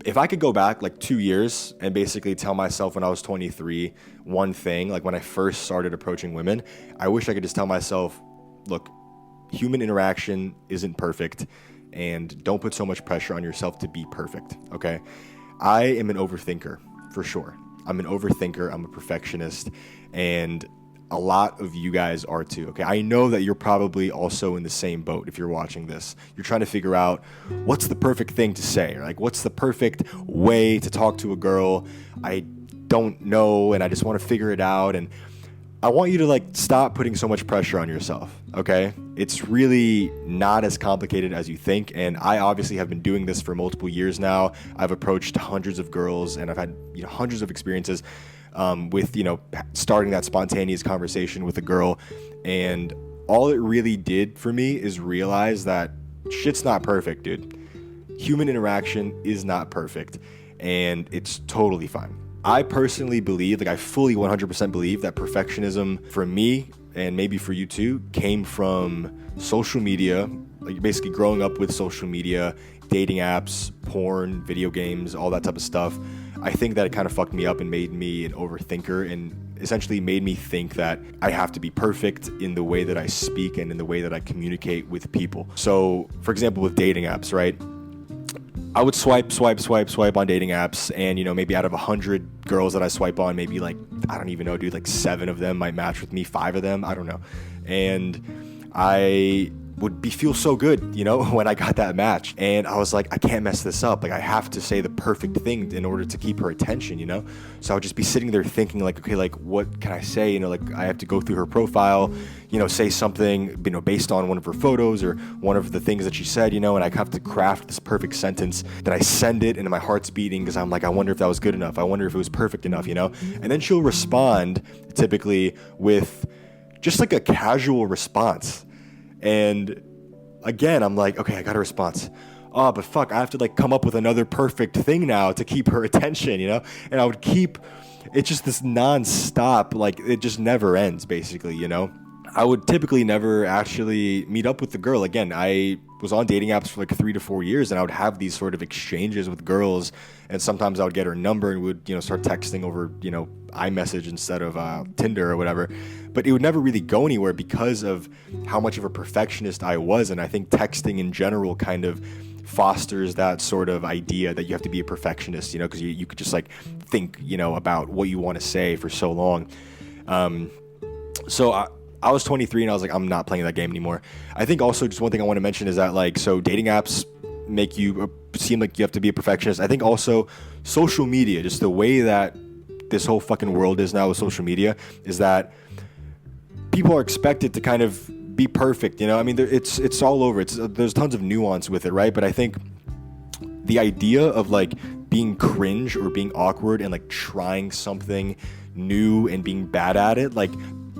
if I could go back like 2 years and basically tell myself when I was 23 one thing, like when I first started approaching women, I wish I could just tell myself, look, human interaction isn't perfect, and don't put so much pressure on yourself to be perfect, okay? I am an overthinker, for sure. I'm an overthinker, I'm a perfectionist, and a lot of you guys are too, okay? I know that you're probably also in the same boat if you're watching this. You're trying to figure out what's the perfect thing to say, or like what's the perfect way to talk to a girl. I don't know, and I just want to figure it out, and I want you to like stop putting so much pressure on yourself, okay? It's really not as complicated as you think, and I obviously have been doing this for multiple years now. I've approached hundreds of girls, and I've had hundreds of experiences with starting that spontaneous conversation with a girl, and all it really did for me is realize that shit's not perfect, dude. Human interaction is not perfect, and it's totally fine. I personally believe, like I fully 100% believe that perfectionism for me, and maybe for you too, came from social media, like basically growing up with social media, dating apps, porn, video games, all that type of stuff. I think that it kind of fucked me up and made me an overthinker, and essentially made me think that I have to be perfect in the way that I speak and in the way that I communicate with people. So, for example, with dating apps, right? I would swipe on dating apps, and maybe out of 100 girls that I swipe on, maybe like, I don't even know, dude, like 7 of them might match with me, 5 of them, I don't know. And I would feel so good, when I got that match. And I was like, I can't mess this up. Like, I have to say the perfect thing in order to keep her attention, So I would just be sitting there thinking like, okay, like what can I say? Like I have to go through her profile, say something, based on one of her photos or one of the things that she said, and I have to craft this perfect sentence. Then I send it, and my heart's beating because I'm like, I wonder if that was good enough. I wonder if it was perfect enough, And then she'll respond typically with just like a casual response. And again, I'm like, okay, I got a response. Oh, but fuck, I have to like come up with another perfect thing now to keep her attention, And I would keep, it's just this nonstop, like it just never ends basically, I would typically never actually meet up with the girl. Again, I was on dating apps for like 3 to 4 years, and I would have these sort of exchanges with girls, and sometimes I would get her number and we would, start texting over, iMessage instead of Tinder or whatever. But it would never really go anywhere because of how much of a perfectionist I was, and I think texting in general kind of fosters that sort of idea that you have to be a perfectionist, because you could just like think, about what you want to say for so long. So I was 23 and I was like, I'm not playing that game anymore. I think also just one thing I want to mention is that like, so dating apps make you seem like you have to be a perfectionist. I think also social media, just the way that this whole fucking world is now with social media, is that people are expected to kind of be perfect, I mean, it's all over. There's tons of nuance with it, right? But I think the idea of like being cringe or being awkward and like trying something new and being bad at it, like,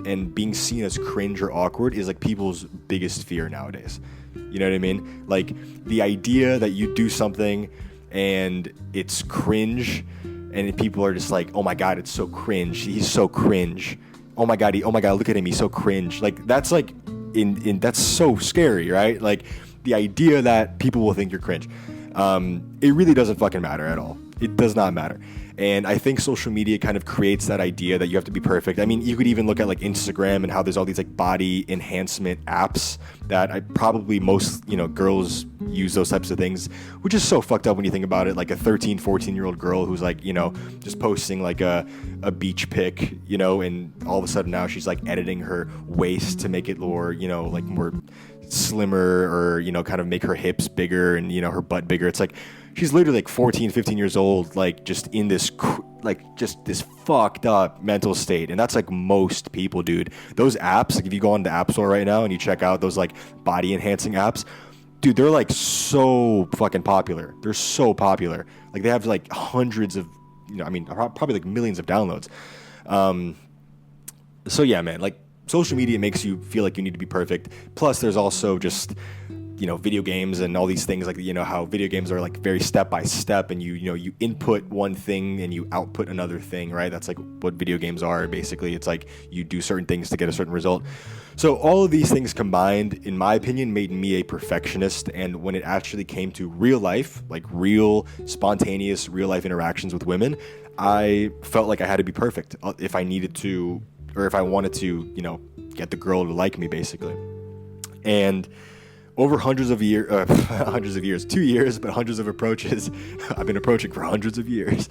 and being seen as cringe or awkward is like people's biggest fear nowadays. You know what I mean? Like the idea that you do something and it's cringe, and people are just like, oh my God, it's so cringe. He's so cringe. Oh my God, look at him. He's so cringe. Like that's like that's so scary, right? Like the idea that people will think you're cringe. It really doesn't fucking matter at all. It does not matter. And I think social media kind of creates that idea that you have to be perfect. I mean, you could even look at like Instagram and how there's all these like body enhancement apps that probably most, girls use those types of things, which is so fucked up when you think about it. Like a 13, 14-year-old girl who's like, just posting like a beach pic, and all of a sudden now she's like editing her waist to make it more, like more slimmer, or, kind of make her hips bigger and, her butt bigger. It's like, she's literally like 14, 15 years old, like just in this, like just this fucked up mental state. And that's like most people, dude. Those apps, like if you go on the App Store right now and you check out those like body enhancing apps, dude, they're like so fucking popular. They're so popular. Like they have like hundreds of, probably like millions of downloads. So yeah, man, like social media makes you feel like you need to be perfect. Plus there's also just video games and all these things, like, how video games are like very step by step, and you input one thing and you output another thing, right? That's like what video games are. Basically, it's like you do certain things to get a certain result. So all of these things combined, in my opinion, made me a perfectionist. And when it actually came to real life, like real spontaneous real life interactions with women, I felt like I had to be perfect if I needed to, or if I wanted to, get the girl to like me, basically. And over hundreds of years, 2 years, but hundreds of approaches. I've been approaching for hundreds of years.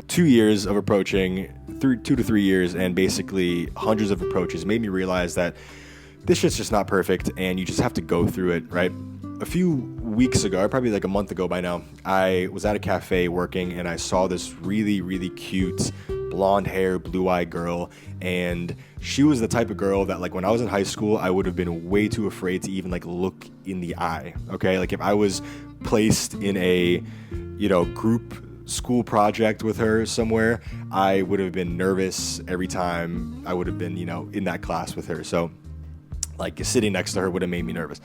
2 years of approaching, 2 to 3 years, and basically hundreds of approaches made me realize that this shit's just not perfect, and you just have to go through it, right? A few weeks ago, or probably like a month ago by now, I was at a cafe working, and I saw this really, really cute blonde hair, blue-eyed girl, and she was the type of girl that, like, when I was in high school, I would have been way too afraid to even like look in the eye. Okay, like if I was placed in a group school project with her somewhere, I would have been nervous every time I would have been in that class with her. So like sitting next to her would have made me nervous.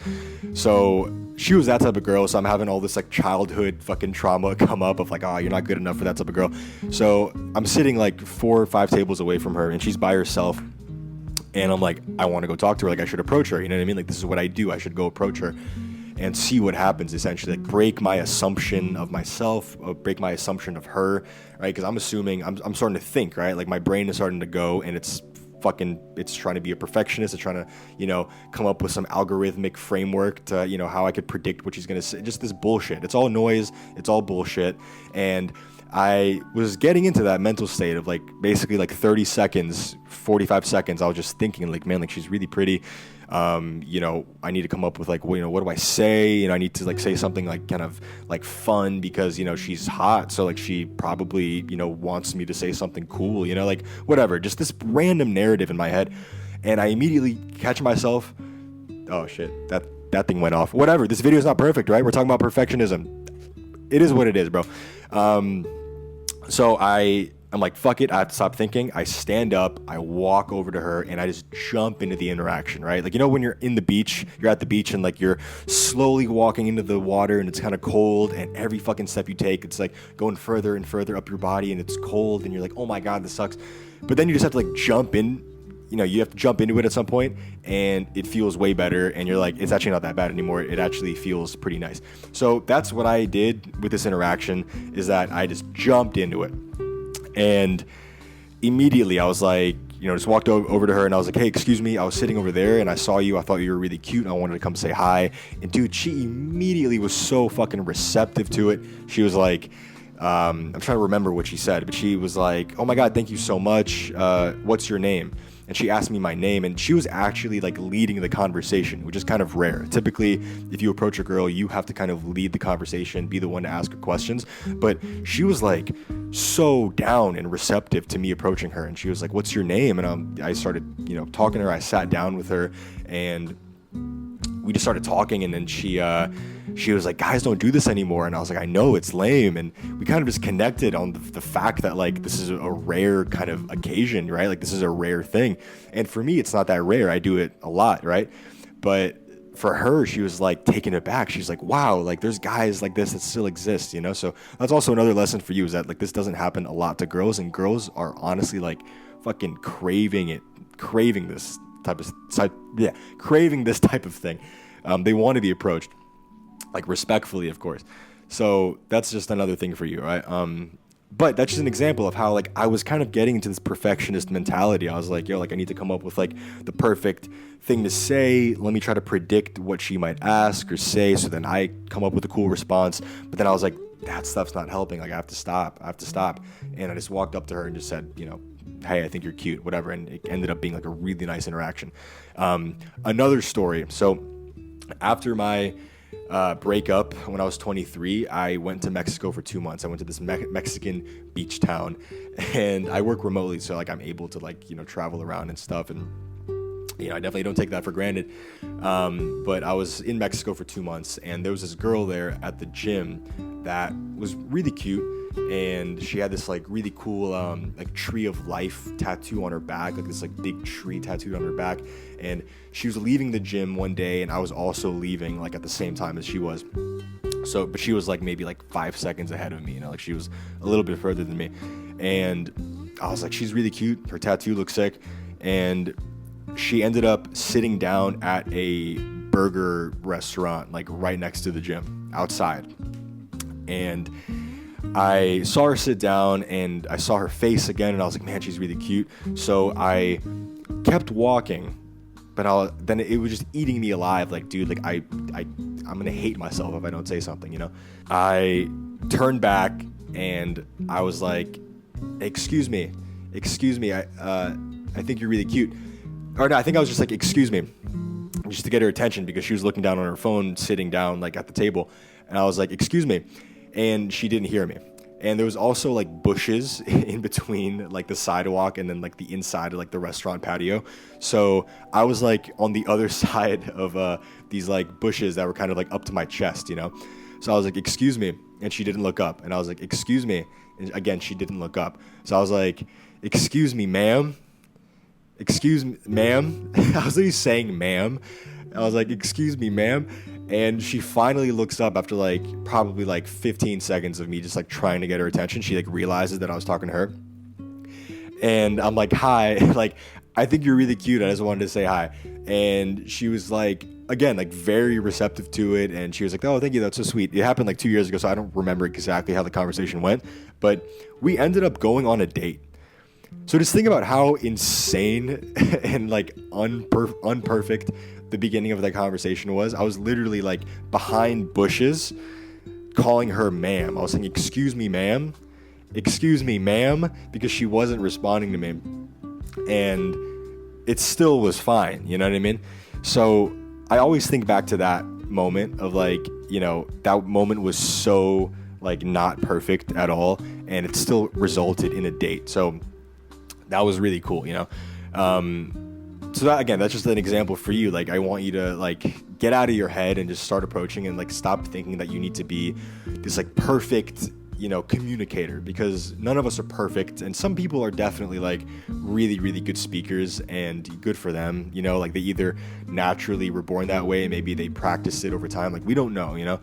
So she was that type of girl. So I'm having all this like childhood fucking trauma come up of like, oh, you're not good enough for that type of girl. So I'm sitting like 4 or 5 tables away from her, and she's by herself. And I'm like, I want to go talk to her. Like, I should approach her. You know what I mean? Like, this is what I do. I should go approach her and see what happens, essentially. Like, break my assumption of myself, break my assumption of her, right? Because I'm assuming, I'm starting to think, right? Like, my brain is starting to go, and it's trying to be a perfectionist. It's trying to, come up with some algorithmic framework to, how I could predict what she's going to say. Just this bullshit. It's all noise. It's all bullshit. And I was getting into that mental state of like basically like 30 seconds, 45 seconds. I was just thinking like, man, like she's really pretty. I need to come up with like, what do I say? I need to like say something like kind of like fun because, she's hot. So like she probably, wants me to say something cool, like whatever, just this random narrative in my head. And I immediately catch myself. Oh shit, that thing went off. Whatever. This video is not perfect, right? We're talking about perfectionism. It is what it is, bro. So I'm like, fuck it, I have to stop thinking. I stand up, I walk over to her, and I just jump into the interaction, right? Like, when you're in the beach, you're at the beach, and like you're slowly walking into the water, and it's kind of cold, and every fucking step you take, it's like going further and further up your body, and it's cold, and you're like, oh my God, this sucks. But then you just have to like jump in. You have to jump into it at some point, and it feels way better, and you're like, it's actually not that bad anymore. It actually feels pretty nice. So that's what I did with this interaction, is that I just jumped into it. And immediately I was like, just walked over to her, and I was like, hey, excuse me, I was sitting over there, and I saw you. I thought you were really cute, and I wanted to come say hi. And dude, she immediately was so fucking receptive to it. She was like, I'm trying to remember what she said, but she was like, oh my God, thank you so much. What's your name? And she asked me my name, and she was actually like leading the conversation, which is kind of rare. Typically, if you approach a girl, you have to kind of lead the conversation, be the one to ask her questions. But she was like so down and receptive to me approaching her, and she was like, what's your name? And I started, talking to her. I sat down with her, and we just started talking, and then she was like, guys don't do this anymore. And I was like, I know, it's lame. And we kind of just connected on the fact that like this is a rare kind of occasion, right? Like this is a rare thing. And for me, it's not that rare. I do it a lot, right? But for her, she was like taken aback. She's like, wow, like there's guys like this that still exist, So that's also another lesson for you, is that like this doesn't happen a lot to girls, and girls are honestly like fucking craving this type of thing. They want to be approached, like respectfully, of course. So that's just another thing for you, right? But that's just an example of how like I was kind of getting into this perfectionist mentality. I was like, yo, like I need to come up with like the perfect thing to say. Let me try to predict what she might ask or say, so then I come up with a cool response. But then I was like, that stuff's not helping. Like I have to stop. And I just walked up to her and just said, hey, I think you're cute, whatever. And it ended up being like a really nice interaction. Another story. So after my breakup when I was 23, I went to Mexico for 2 months. I went to this Mexican beach town, and I work remotely, so like I'm able to like travel around and stuff. And I definitely don't take that for granted. But I was in Mexico for 2 months, and there was this girl there at the gym that was really cute, and she had this like really cool like tree of life tattoo on her back, like this like big tree tattooed on her back. And she was leaving the gym one day, and I was also leaving like at the same time as she was. So, but she was like maybe like 5 seconds ahead of me, like she was a little bit further than me. And I was like, she's really cute. Her tattoo looks sick. And she ended up sitting down at a burger restaurant, like right next to the gym, outside. And I saw her sit down, and I saw her face again, and I was like, man, she's really cute. So I kept walking, but then it was just eating me alive. Like, dude, like I'm gonna hate myself if I don't say something, I turned back, and I was like, excuse me, I think you're really cute. Or no, I think I was just like, excuse me, just to get her attention, because she was looking down on her phone, sitting down like at the table. And I was like, excuse me. And she didn't hear me. And there was also like bushes in between like the sidewalk and then like the inside of like the restaurant patio. So I was like on the other side of these like bushes that were kind of like up to my chest, So I was like, excuse me. And she didn't look up. And I was like, excuse me. And again, she didn't look up. So I was like, excuse me, ma'am. Excuse me, ma'am. I was literally saying ma'am. I was like, excuse me, ma'am. And she finally looks up after like probably like 15 seconds of me just like trying to get her attention. She like realizes that I was talking to her. And I'm like, hi, like, I think you're really cute. I just wanted to say hi. And she was like, again, like very receptive to it. And she was like, oh, thank you. That's so sweet. It happened like 2 years ago, so I don't remember exactly how the conversation went. But we ended up going on a date. So just think about how insane and like unperfect the beginning of that conversation was. I was literally like behind bushes calling her ma'am. I was saying, excuse me, ma'am, because she wasn't responding to me. And it still was fine, you know what I mean? So I always think back to that moment of like, that moment was so like not perfect at all, and it still resulted in a date. So that was really cool, So that, again, that's just an example for you. Like, I want you to like get out of your head and just start approaching, and like stop thinking that you need to be this like perfect, communicator, because none of us are perfect. And some people are definitely like really, really good speakers, and good for them. Like they either naturally were born that way, and maybe they practiced it over time. Like we don't know,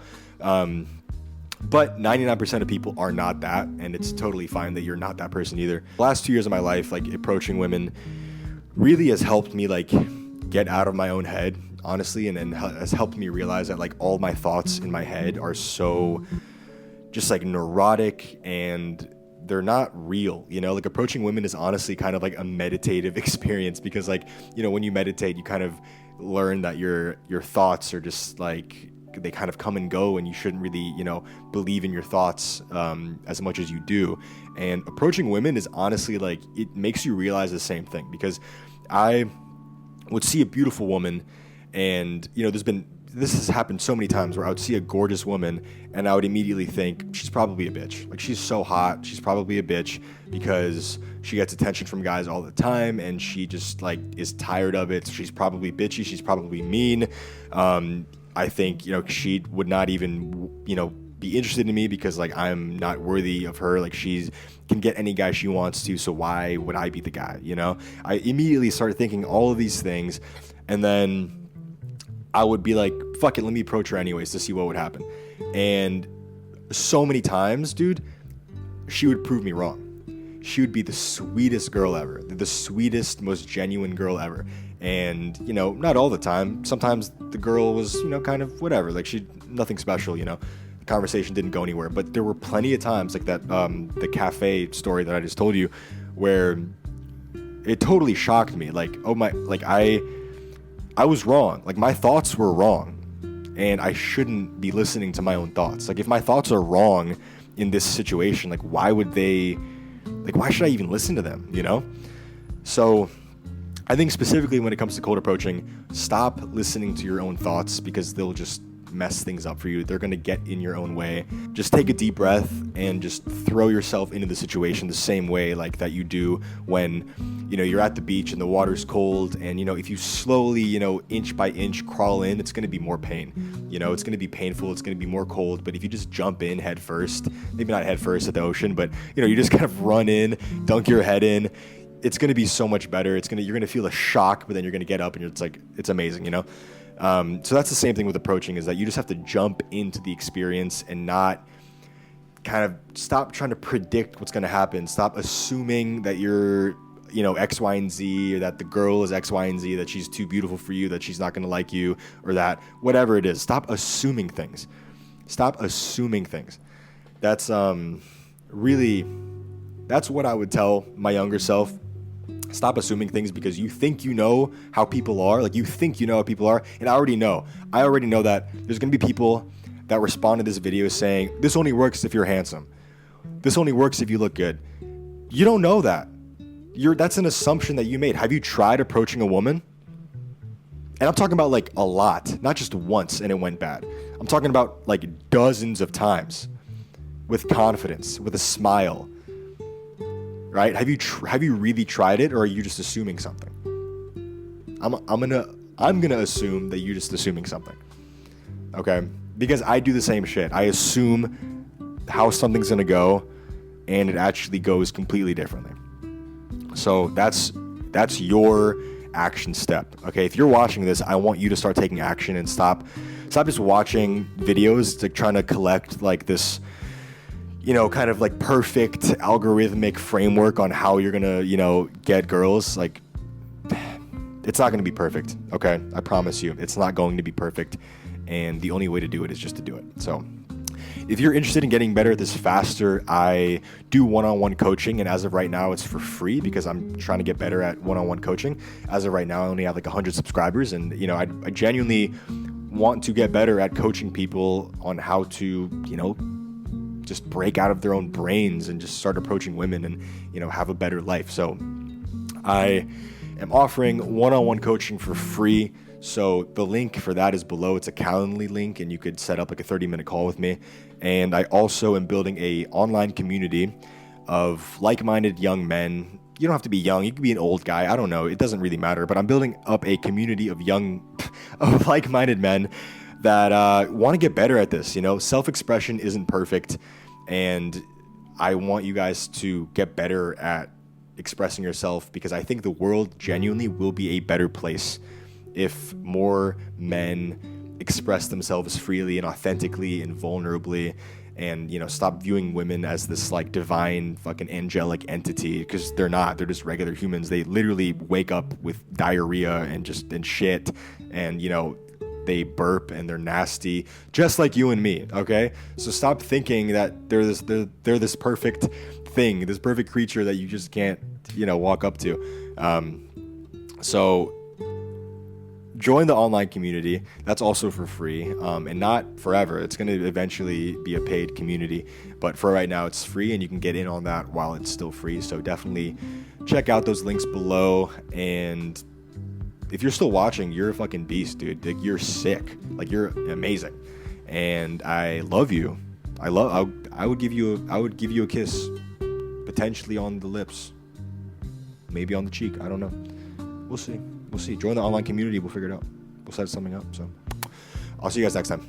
But 99% of people are not that, and it's totally fine that you're not that person either. The last 2 years of my life, like approaching women really has helped me like get out of my own head, honestly, and then has helped me realize that like all my thoughts in my head are so just like neurotic, and they're not real, like approaching women is honestly kind of like a meditative experience, because like, when you meditate, you kind of learn that your thoughts are just like, they kind of come and go, and you shouldn't really, believe in your thoughts as much as you do. And approaching women is honestly like, it makes you realize the same thing, because I would see a beautiful woman, and this has happened so many times where I would see a gorgeous woman and I would immediately think, she's probably a bitch. Like, she's so hot, she's probably a bitch, because she gets attention from guys all the time, and she just like is tired of it. She's probably bitchy, she's probably mean. I think, she would not even, be interested in me, because like I'm not worthy of her. Like, she can get any guy she wants to, so why would I be the guy? I immediately started thinking all of these things, and then I would be like, fuck it, let me approach her anyways to see what would happen. And so many times, dude, she would prove me wrong. She would be the sweetest girl ever, the sweetest, most genuine girl ever. And, not all the time. Sometimes the girl was, kind of whatever. Like, nothing special, The conversation didn't go anywhere. But there were plenty of times, like that, the cafe story that I just told you, where it totally shocked me. Like, oh my, like I was wrong. Like, my thoughts were wrong. And I shouldn't be listening to my own thoughts. Like, if my thoughts are wrong in this situation, like, why should I even listen to them, So I think specifically when it comes to cold approaching, stop listening to your own thoughts, because they'll just mess things up for you. They're going to get in your own way. Just take a deep breath and just throw yourself into the situation the same way like that you do when, you're at the beach and the water's cold, and if you slowly, inch by inch crawl in, it's going to be more pain. It's going to be painful, it's going to be more cold. But if you just jump in head first, maybe not head first at the ocean, but you just kind of run in, dunk your head in, it's going to be so much better. You're going to feel a shock, but then you're going to get up and it's amazing. So that's the same thing with approaching, is that you just have to jump into the experience and not kind of stop trying to predict what's going to happen. Stop assuming that you're X, Y, and Z, or that the girl is X, Y, and Z, that she's too beautiful for you, that she's not going to like you, or that whatever it is. Stop assuming things. That's really, that's what I would tell my younger self. Stop assuming things because you think you know how people are. Like, you think you know how people are, and I already know that there's going to be people that respond to this video saying, this only works if you're handsome. This only works if you look good. You don't know that. That's an assumption that you made. Have you tried approaching a woman? And I'm talking about like a lot, not just once and it went bad. I'm talking about like dozens of times, with confidence, with a smile, right? Have you really tried it, or are you just assuming something? I'm gonna assume that you're just assuming something, okay? Because I do the same shit. I assume how something's gonna go, and it actually goes completely differently. So that's your action step, okay? If you're watching this, I want you to start taking action and stop just watching videos, like trying to collect like this, kind of like perfect algorithmic framework on how you're gonna, get girls. Like, it's not gonna be perfect, okay? I promise you, it's not going to be perfect, and the only way to do it is just to do it. So if you're interested in getting better at this faster, I do one-on-one coaching, and as of right now, it's for free because I'm trying to get better at one-on-one coaching. As of right now, I only have like 100 subscribers, and I genuinely want to get better at coaching people on how to, just break out of their own brains and just start approaching women and, have a better life. So I am offering one-on-one coaching for free. So the link for that is below. It's a Calendly link, and you could set up like a 30-minute call with me. And I also am building a online community of like-minded young men. You don't have to be young. You could be an old guy. I don't know. It doesn't really matter. But I'm building up a community of of like-minded men that want to get better at this. Self-expression isn't perfect, and I want you guys to get better at expressing yourself, because I think the world genuinely will be a better place if more men express themselves freely and authentically and vulnerably, and stop viewing women as this like divine fucking angelic entity, because they're not. They're just regular humans. They literally wake up with diarrhea and shit, and they burp and they're nasty, just like you and me, okay? So stop thinking that they're this perfect thing, this perfect creature that you just can't walk up to. So join the online community. That's also for free, and not forever. It's going to eventually be a paid community, but for right now it's free, and you can get in on that while it's still free. So definitely check out those links below. And if you're still watching, you're a fucking beast, dude. Like, you're sick. Like, you're amazing, and I love you. I would give you a kiss, potentially on the lips, maybe on the cheek. I don't know. We'll see. Join the online community. We'll figure it out. We'll set something up. So I'll see you guys next time.